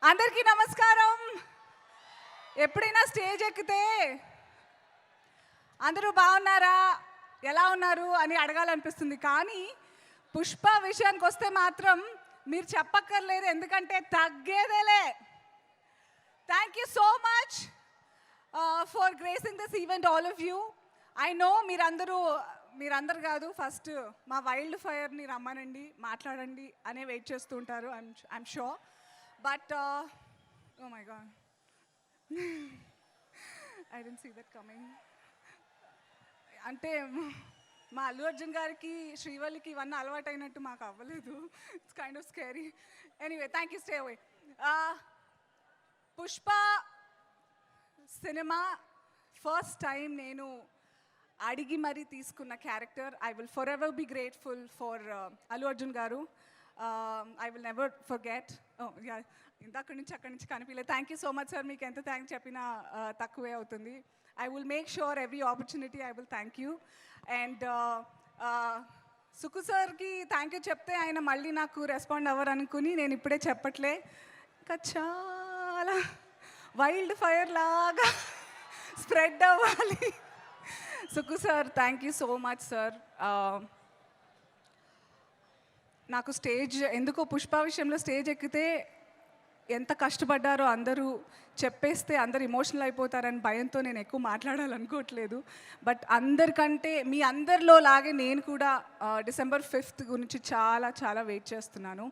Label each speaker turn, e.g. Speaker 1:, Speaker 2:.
Speaker 1: అందరికీ నమస్కారం. ఎప్పుడైనా స్టేజ్ ఎక్కితే అందరూ బాగున్నారా, ఎలా ఉన్నారు అని అడగాలనిపిస్తుంది. కానీ పుష్ప విషయానికి వస్తే మాత్రం మీరు చెప్పక్కర్లేదు, ఎందుకంటే తగ్గేదేలే. Thank you so much for gracing this event all of you. I know మీరందరూ కాదు, ఫస్ట్ మా వైల్డ్ ఫైర్ని రమ్మనండి, మాట్లాడండి అనే వెయిట్ చేస్తూ ఉంటారు. I'm sure. But oh my god, I don't see that coming. అంటే మా అల్లు అర్జున్ గారికి, శ్రీవల్లికి ఇవన్నీ అలవాటు అయినట్టు మాకు అవ్వలేదు. It's kind of scary. Anyway, thank you, stay away. Pushpa cinema first time నేను అడిగి మరీ తీసుకున్న character. I will forever be grateful for Allu Arjun garu. I will never forget. ఇంతక్కడి నుంచి అక్కడి నుంచి కనిపించలేదు. Thank you so much sir. మీకు ఎంత థ్యాంక్స్ చెప్పినా తక్కువే అవుతుంది. I will make sure every opportunity I will thank you. And సుకు సార్కి థ్యాంక్ యూ చెప్తే ఆయన మళ్ళీ నాకు రెస్పాండ్ అవ్వరు అనుకుని నేను ఇప్పుడే చెప్పట్లే. ఇంకా చాలా వైల్డ్ ఫైర్ లాగా స్ప్రెడ్ అవ్వాలి. Sukku sir, thank you so much sir. నాకు స్టేజ్ ఎందుకో పుష్ప విషయంలో స్టేజ్ ఎక్కితే ఎంత కష్టపడ్డారో అందరూ చెప్పేస్తే అందరు ఎమోషనల్ అయిపోతారని భయంతో నేను ఎక్కువ మాట్లాడాలనుకోవట్లేదు. బట్ అందరికంటే మీ అందరిలో లాగే నేను కూడా December 5th గురించి చాలా చాలా వెయిట్ చేస్తున్నాను.